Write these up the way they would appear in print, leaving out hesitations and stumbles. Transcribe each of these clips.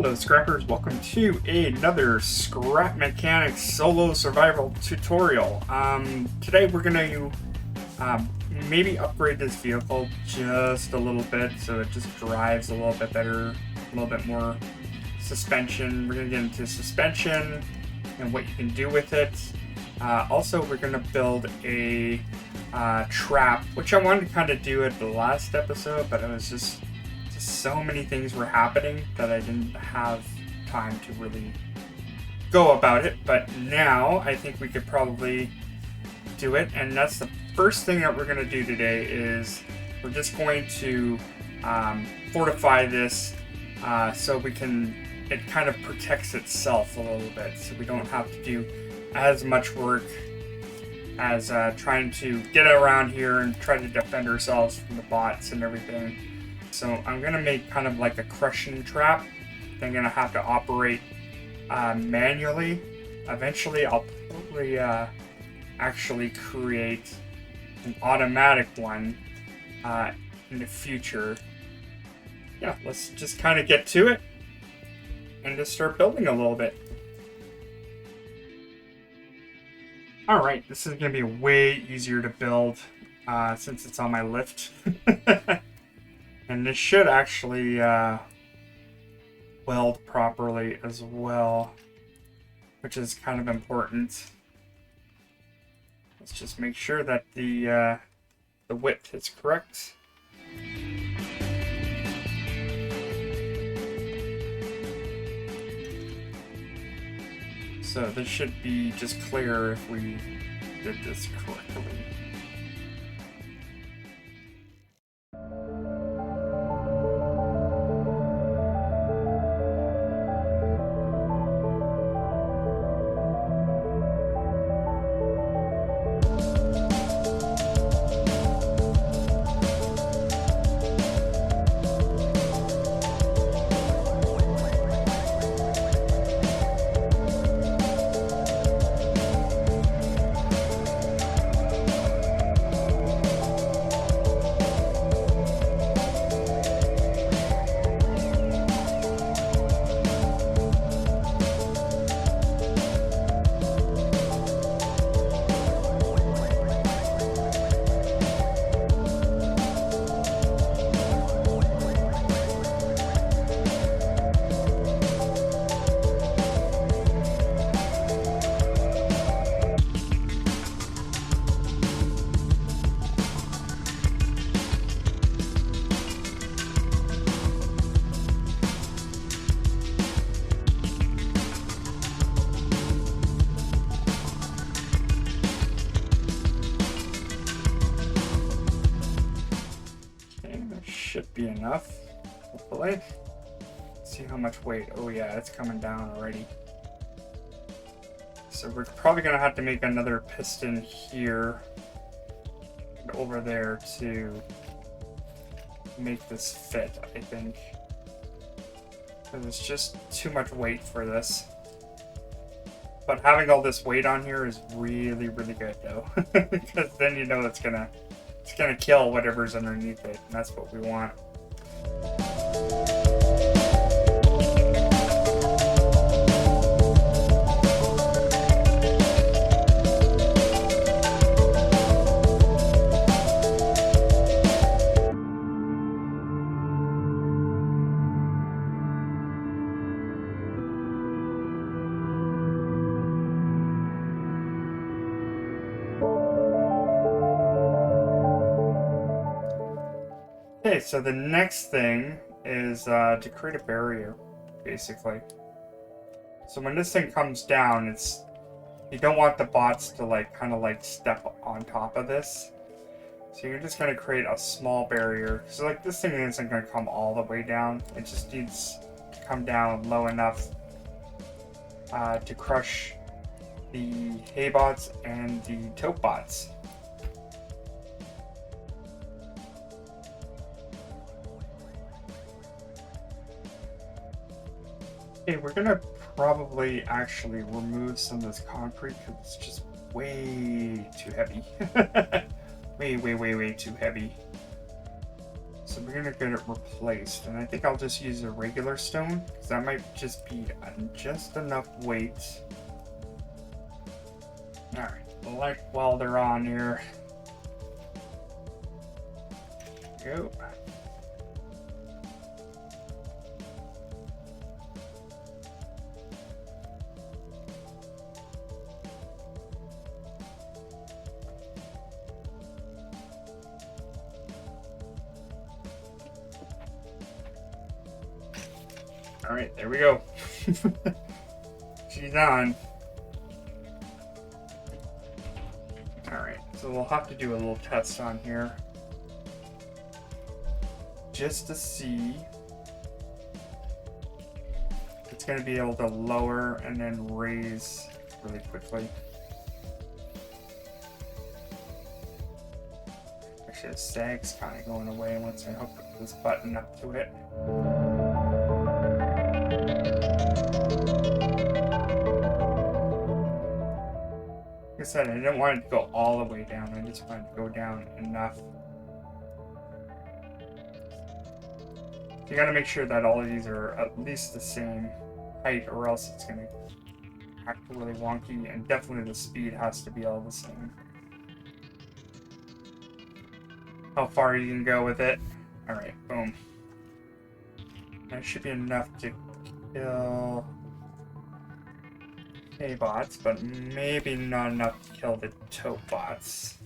Hello scrappers, welcome to another Scrap Mechanics solo survival tutorial. Today we're going to maybe upgrade this vehicle just a little bit so it just drives a little bit better, a little bit more suspension. We're going to get into suspension and what you can do with it. Also, we're going to build a trap, which I wanted to kind of do at the last episode, but it was just so many things were happening that I didn't have time to really go about it. But now I think we could probably do it, and that's the first thing that we're going to do today. Is we're just going to fortify this so it kind of protects itself a little bit, so we don't have to do as much work as trying to get around here and try to defend ourselves from the bots and everything. So I'm going to make kind of like a crushing trap. I'm going to have to operate manually. Eventually I'll probably actually create an automatic one in the future. Yeah, let's just kind of get to it and just start building a little bit. Alright, this is going to be way easier to build since it's on my lift. And this should actually weld properly as well, which is kind of important. Let's just make sure that the width is correct. So this should be just clear if we did this correctly. Should be enough, hopefully. Let's see how much weight. Oh yeah, it's coming down already. So we're probably gonna have to make another piston here and over there to make this fit, I think. Because it's just too much weight for this. But having all this weight on here is really, really good though. Because then you know it's gonna kill whatever's underneath it, and that's what we want. Okay, so the next thing is to create a barrier, basically. So when this thing comes down, you don't want the bots to kind of step on top of this. So you're just going to create a small barrier. So this thing isn't going to come all the way down. It just needs to come down low enough to crush the hay bots and the tote bots. Okay, we're gonna probably actually remove some of this concrete because it's just way too heavy. way too heavy. So we're gonna get it replaced, and I think I'll just use a regular stone, because that might just be just enough weight. Alright, like while they're on here. Go. Alright, there we go. She's on. Alright, so we'll have to do a little test on here. Just to see if it's going to be able to lower and then raise really quickly. Actually, the sag's kind of going away once I hook this button up to it. Like I said, I didn't want it to go all the way down. I just wanted to go down enough. You gotta make sure that all of these are at least the same height, or else it's gonna act really wonky, and definitely the speed has to be all the same. How far you can go with it. Alright, boom. That should be enough to kill K-bots, but maybe not enough to kill the taupe bots.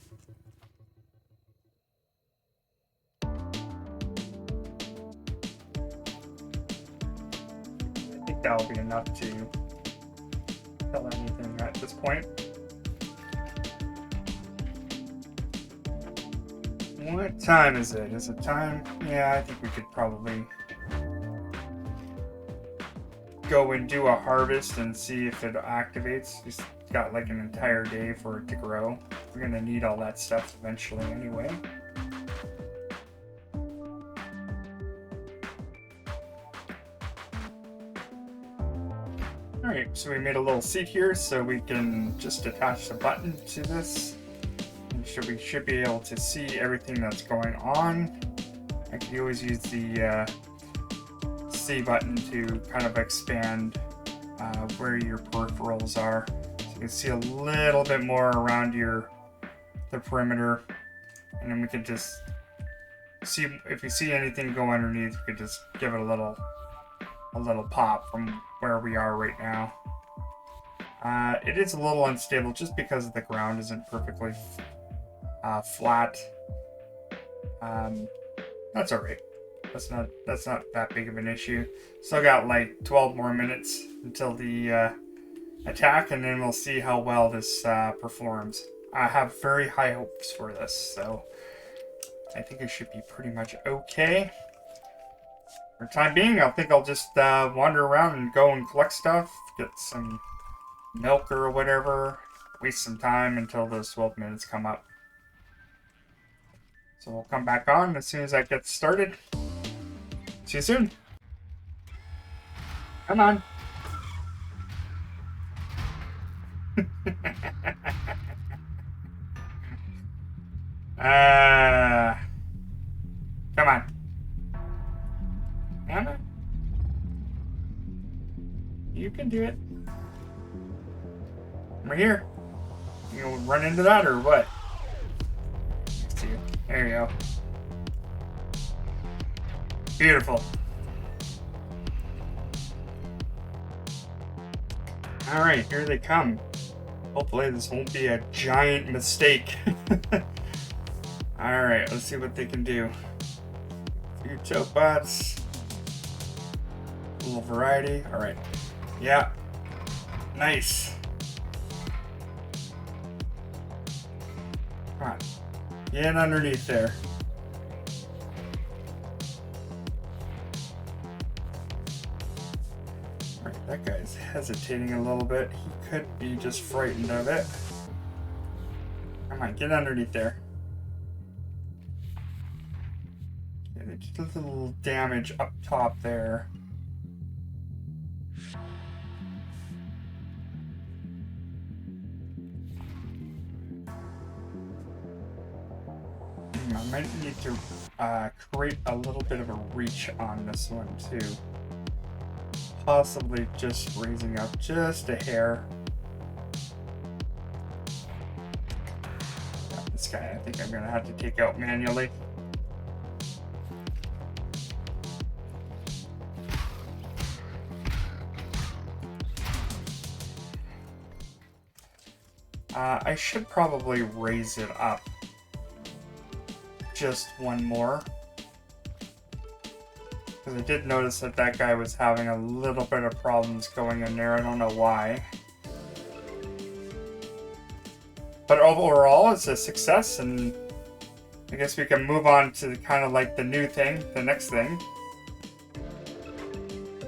I think that'll be enough to kill anything at this point. What time is it? Is it time? Yeah, I think we could probably go and do a harvest and see if it activates. It's got like an entire day for it to grow. We're gonna need all that stuff eventually anyway. Alright, so we made a little seat here so we can just attach the button to this. And we should be able to see everything that's going on. I can always use the C button to kind of expand where your peripherals are. So you can see a little bit more around the perimeter. And then we can just see, if we see anything go underneath, we could just give it a little pop from where we are right now. It is a little unstable just because the ground isn't perfectly flat. That's alright. That's not that big of an issue. Still got like 12 more minutes until the attack, and then we'll see how well this performs. I have very high hopes for this, so I think it should be pretty much okay. For the time being, I think I'll just wander around and go and collect stuff, get some milk or whatever, waste some time until those 12 minutes come up. So we'll come back on as soon as that gets started. See you soon. Come on. Come on. Anna? You can do it. We're here. You gonna run into that or what? See you. There you go. Beautiful. Alright, here they come. Hopefully this won't be a giant mistake. Alright, let's see what they can do. A few choke bots. A little variety. Alright. Yeah. Nice. Come on. Get underneath there. Alright, that guy's hesitating a little bit. He could be just frightened of it. Come on, get underneath there. Yeah, just a little damage up top there. I might need to create a little bit of a reach on this one too. Possibly just raising up just a hair. Yeah, this guy I think I'm gonna have to take out manually. I should probably raise it up just one more. Because I did notice that that guy was having a little bit of problems going in there. I don't know why. But overall, it's a success, and I guess we can move on to kind of like the new thing, the next thing.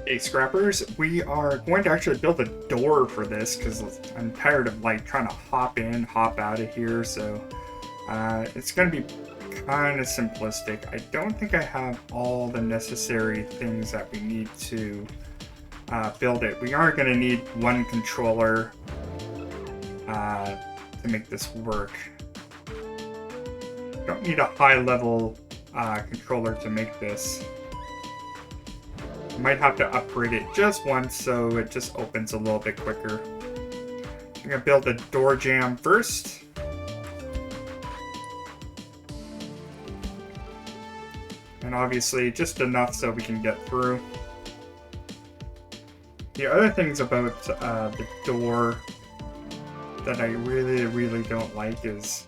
Hey scrappers, we are going to actually build a door for this because I'm tired of like trying to hop in, hop out of here, so it's going to be kind of simplistic. I don't think I have all the necessary things that we need to build it. We are going to need one controller to make this work. Don't need a high level controller to make this. Might have to upgrade it just once so it just opens a little bit quicker. I'm gonna build a door jamb first. And obviously just enough so we can get through. The other things about the door that I really don't like is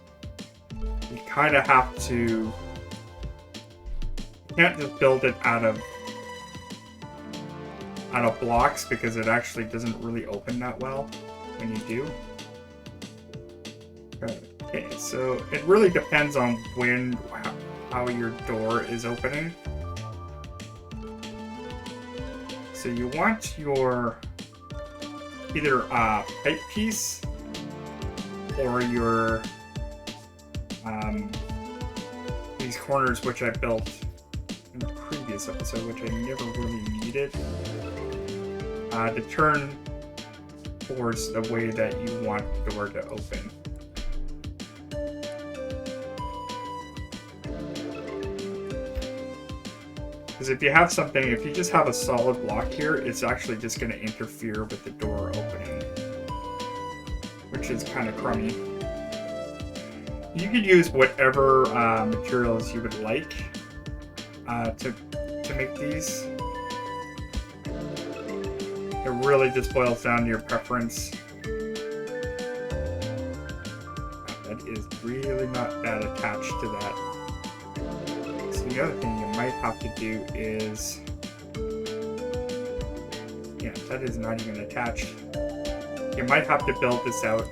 you kind of have to, you can't just build it out of blocks because it actually doesn't really open that well when you do. Okay, so it really depends on how your door is opening. So you want your either a pipe piece or your these corners, which I built in the previous episode, which I never really needed, to turn towards the way that you want the door to open. Because if you have something, if you just have a solid block here, it's actually just going to interfere with the door opening, which is kind of crummy. You could use whatever materials you would like to make these. It really just boils down to your preference. That is really not that attached to that. So the other thing you might have to do is, yeah, that is not even attached. You might have to build this out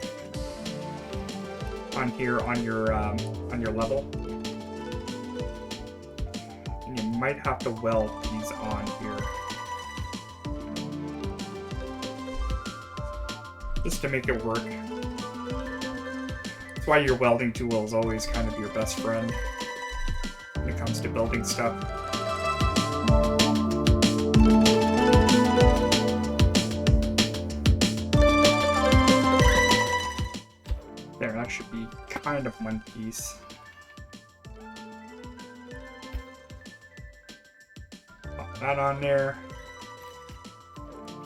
on here on your level, and you might have to weld these on here just to make it work. That's why your welding tool is always kind of your best friend when it comes to building stuff. There, that should be kind of one piece. Pop that on there.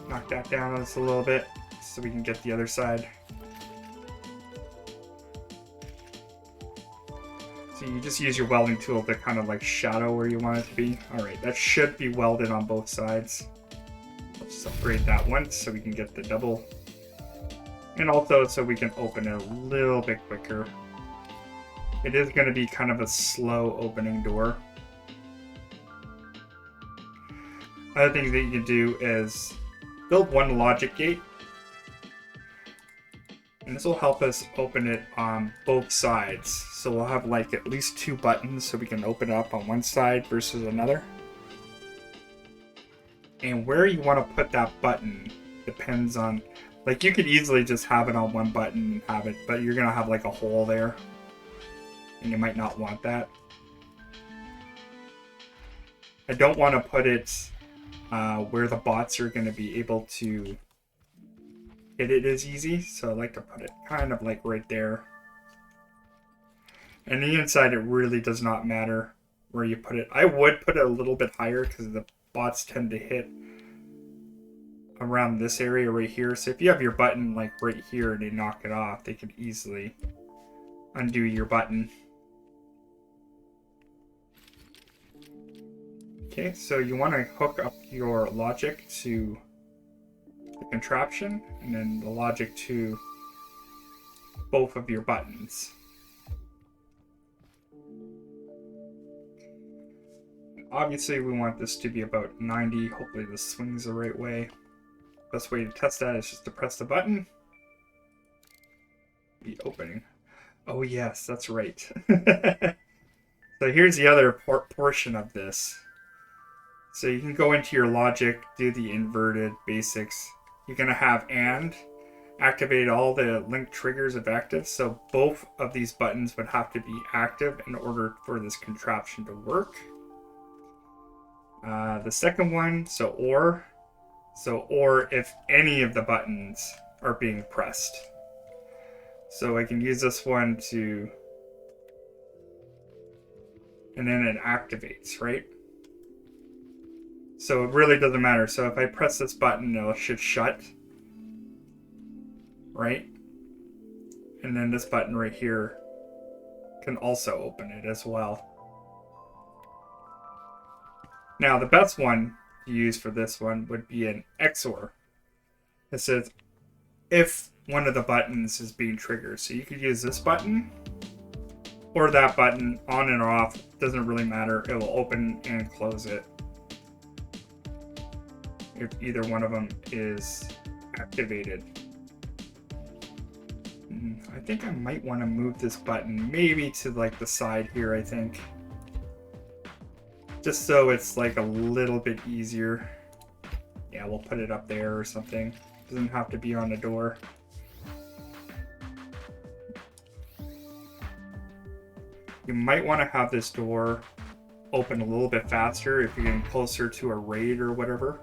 Knock that down just a little bit so we can get the other side. So you just use your welding tool to kind of like shadow where you want it to be. Alright, that should be welded on both sides. Let's upgrade that once so we can get the double. And also so we can open it a little bit quicker. It is going to be kind of a slow opening door. Other things that you can do is build one logic gate. And this will help us open it on both sides. So we'll have like at least 2 buttons so we can open it up on one side versus another. And where you want to put that button depends on, like you could easily just have it on one button and have it, but you're going to have like a hole there. And you might not want that. I don't want to put it where the bots are going to be able to hit it as easy, so I like to put it kind of like right there. And the inside, it really does not matter where you put it. I would put it a little bit higher because the bots tend to hit around this area right here. So if you have your button like right here and they knock it off, they can easily undo your button. Okay, so you want to hook up your logic to the contraption and then the logic to both of your buttons. Obviously, we want this to be about 90. Hopefully this swings the right way. Best way to test that is just to press the button. Be opening. Oh yes, that's right. So here's the other portion of this. So you can go into your logic, do the inverted basics. You're going to have and activate all the link triggers if active. So both of these buttons would have to be active in order for this contraption to work. The second one, or if any of the buttons are being pressed. So I can use this one to, and then it activates, right? So it really doesn't matter. So if I press this button, it should shut, right? And then this button right here can also open it as well. Now the best one to use for this one would be an XOR. It says if one of the buttons is being triggered. So you could use this button or that button, on and off, doesn't really matter. It will open and close it if either one of them is activated. I think I might want to move this button maybe to like the side here, I think. Just so it's like a little bit easier. Yeah, we'll put it up there or something. Doesn't have to be on the door. You might want to have this door open a little bit faster if you're getting closer to a raid or whatever.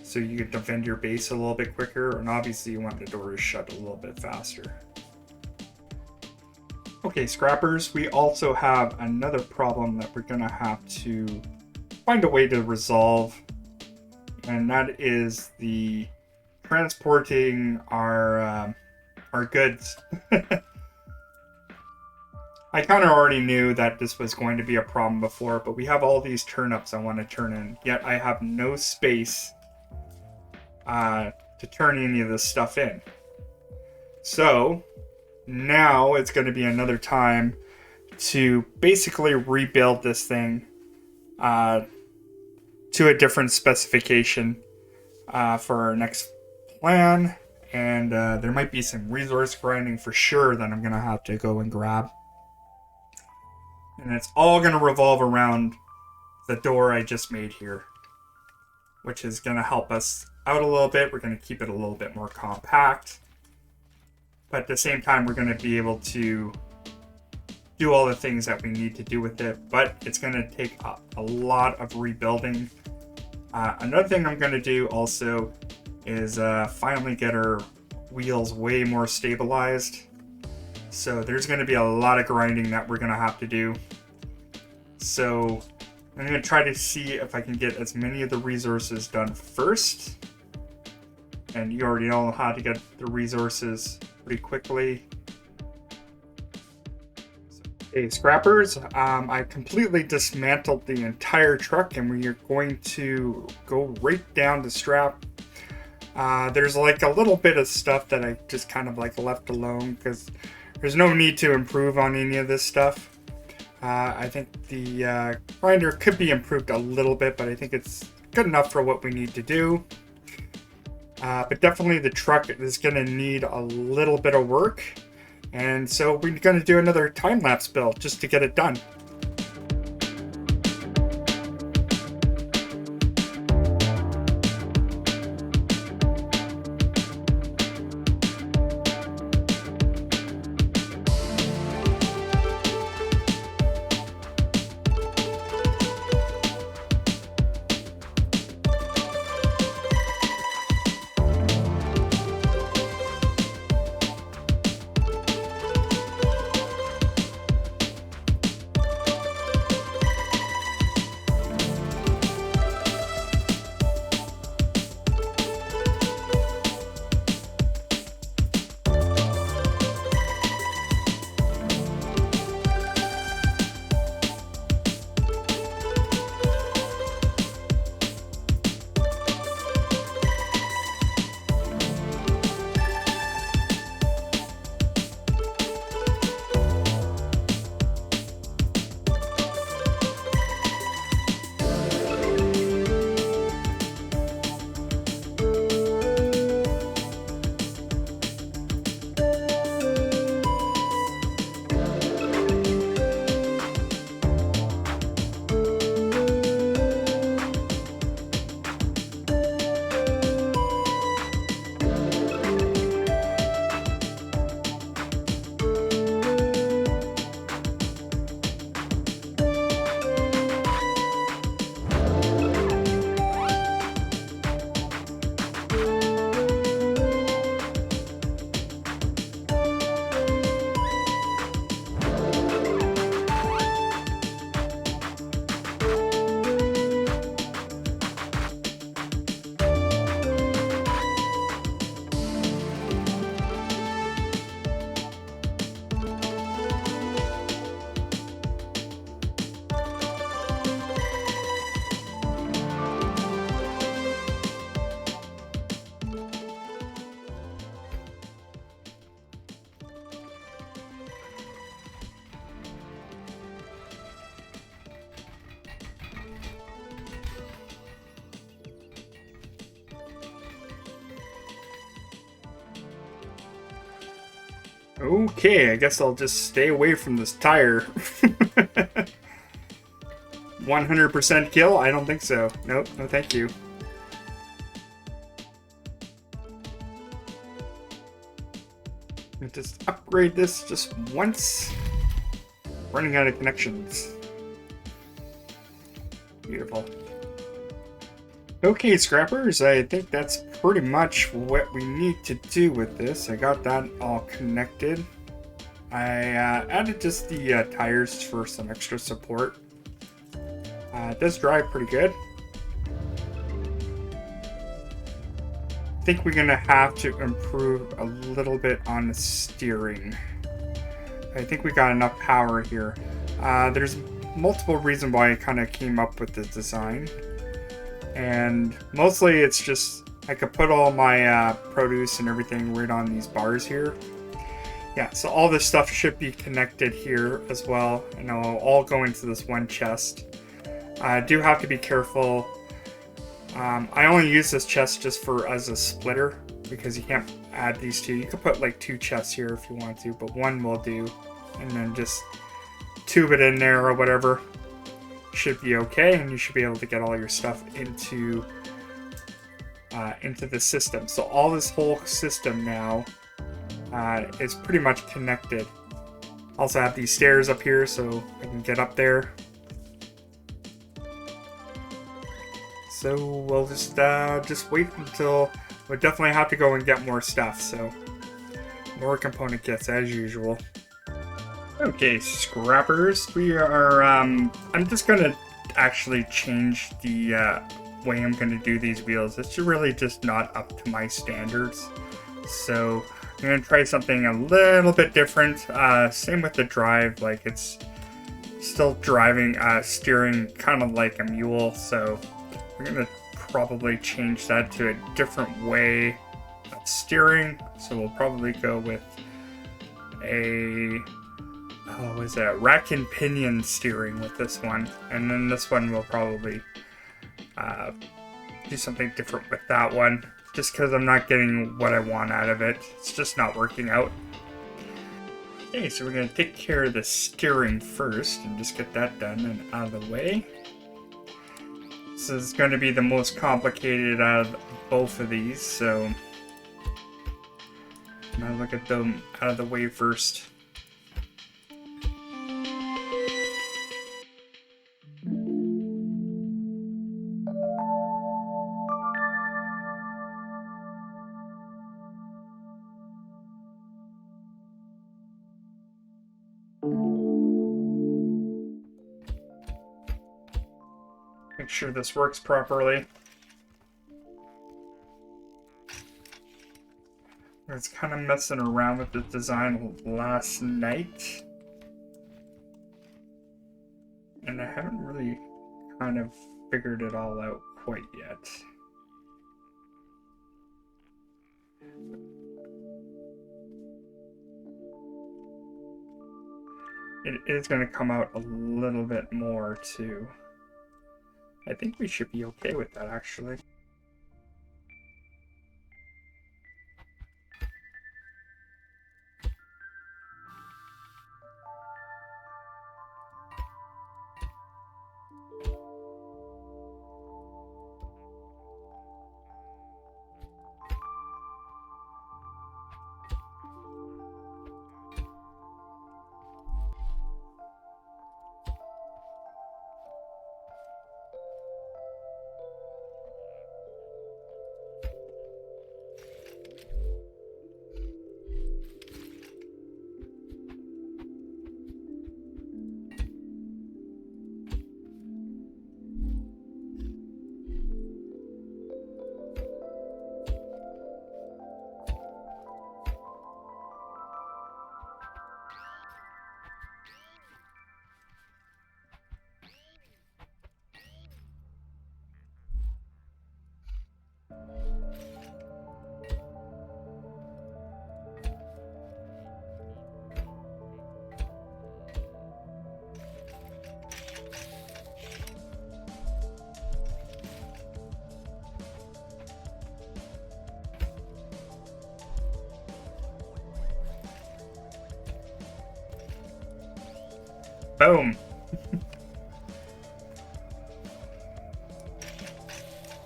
So you can defend your base a little bit quicker, and obviously you want the door to shut a little bit faster. Okay, scrappers, we also have another problem that we're gonna have to find a way to resolve, and that is the transporting our goods. I kind of already knew that this was going to be a problem before, but we have all these turnips I want to turn in, yet I have no space to turn any of this stuff in. So now it's going to be another time to basically rebuild this thing to a different specification for our next plan, and there might be some resource grinding for sure that I'm going to have to go and grab. And it's all going to revolve around the door I just made here, which is going to help us out a little bit. We're going to keep it a little bit more compact, but at the same time we're going to be able to do all the things that we need to do with it, but it's going to take a lot of rebuilding. Another thing I'm going to do also is finally get our wheels way more stabilized. So there's going to be a lot of grinding that we're going to have to do. So I'm going to try to see if I can get as many of the resources done first. And you already know how to get the resources pretty quickly. Okay, scrappers, I completely dismantled the entire truck, and we are going to go right down to scrap. There's like a little bit of stuff that I just kind of like left alone because there's no need to improve on any of this stuff. I think the grinder could be improved a little bit, but I think it's good enough for what we need to do. But definitely the truck is going to need a little bit of work. And so we're going to do another time-lapse build just to get it done. Okay, I guess I'll just stay away from this tire. 100% kill? I don't think so. Nope, no thank you. Just upgrade this just once. Running out of connections. Beautiful. Okay, scrappers, I think that's pretty much what we need to do with this. I got that all connected. I added just the tires for some extra support. It does drive pretty good. I think we're gonna have to improve a little bit on the steering. I think we got enough power here. There's multiple reasons why I kind of came up with this design. And mostly it's just I could put all my produce and everything right on these bars here. Yeah, so all this stuff should be connected here as well, and it'll all go into this one chest. I do have to be careful. I only use this chest just as a splitter because you can't add these two. You could put like 2 chests here if you want to, but 1 will do, and then just tube it in there or whatever. Should be okay, and you should be able to get all your stuff into the system. So all this whole system now is pretty much connected. Also have these stairs up here so I can get up there. So we'll just wait until we'll definitely have to go and get more stuff. So more component kits as usual. Okay, scrappers, we are, I'm just gonna actually change the way I'm gonna do these wheels. It's really just not up to my standards. So I'm gonna try something a little bit different. Same with the drive, like it's still driving, steering kind of like a mule. So we're gonna probably change that to a different way of steering. So we'll probably go with a rack and pinion steering with this one, and then this one will probably do something different with that one, just because I'm not getting what I want out of it. It's just not working out. Okay, so we're going to take care of the steering first and just get that done and out of the way. This is going to be the most complicated out of both of these, so I'm going to look at them out of the way first. Make sure this works properly. I was kind of messing around with the design last night, and I haven't really kind of figured it all out quite yet. It is going to come out a little bit more too. I think we should be okay with that, actually. Boom.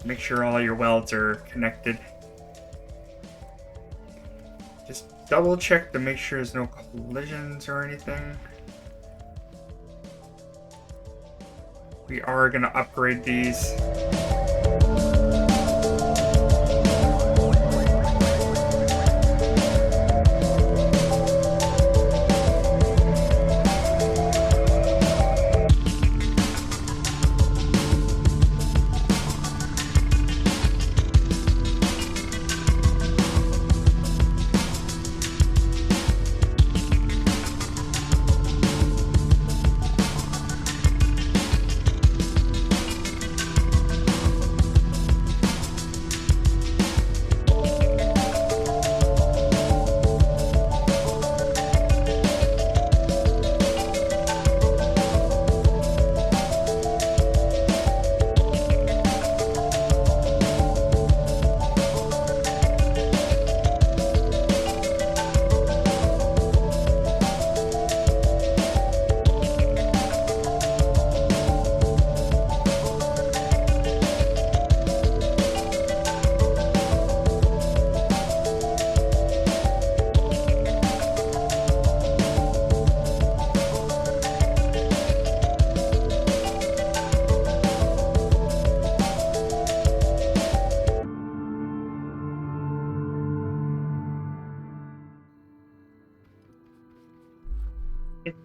Make sure all your welds are connected. Just double check to make sure there's no collisions or anything. We are going to upgrade these.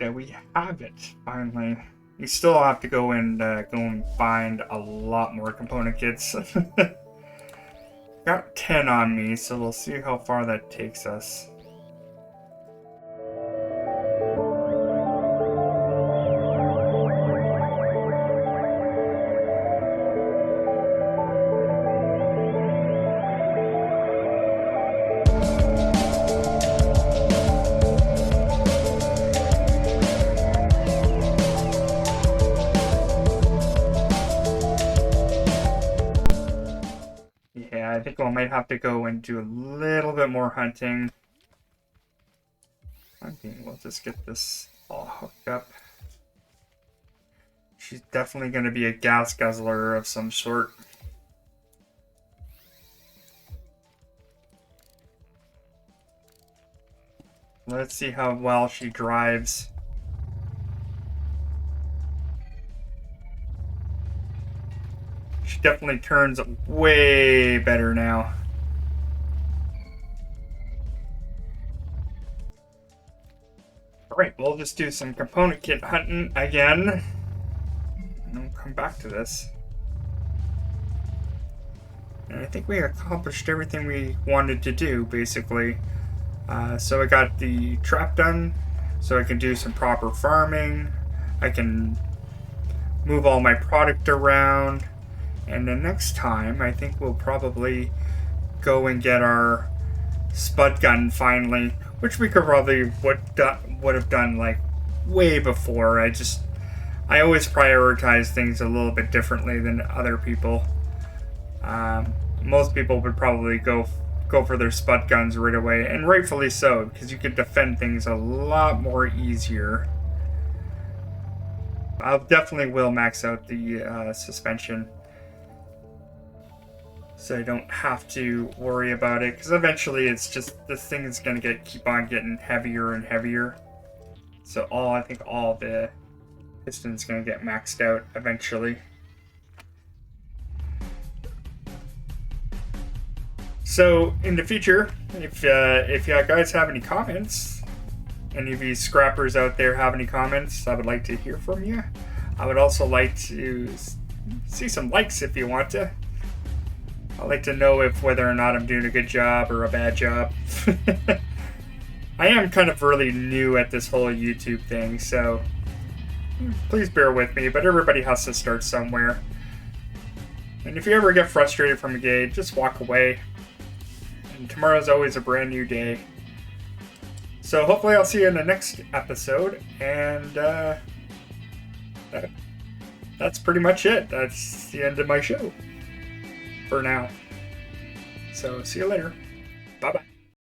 There we have it, finally. We still have to go and find a lot more component kits. Got 10 on me, so we'll see how far that takes us. Yeah, I think I might have to go and do a little bit more hunting. We'll just get this all hooked up. She's definitely going to be a gas guzzler of some sort. Let's see how well she drives. She definitely turns way better now. Alright, we'll just do some component kit hunting again. And we'll come back to this. And I think we accomplished everything we wanted to do, basically. So I got the trap done, so I can do some proper farming. I can move all my product around. And the next time, I think we'll probably go and get our spud gun finally, which we could probably would have done like way before. I always prioritize things a little bit differently than other people. Most people would probably go for their spud guns right away, and rightfully so, because you could defend things a lot more easier. I definitely will max out the suspension, so I don't have to worry about it, because eventually it's just, this thing is going to keep on getting heavier and heavier. So I think all the pistons going to get maxed out eventually. So in the future, if you guys have any comments, any of you scrappers out there have any comments, I would like to hear from you. I would also like to see some likes if you want to. I'd like to know whether or not I'm doing a good job or a bad job. I am kind of really new at this whole YouTube thing, so please bear with me, but everybody has to start somewhere. And if you ever get frustrated from a game, just walk away. And tomorrow's always a brand new day. So hopefully I'll see you in the next episode, and that's pretty much it. That's the end of my show for now. So see you later.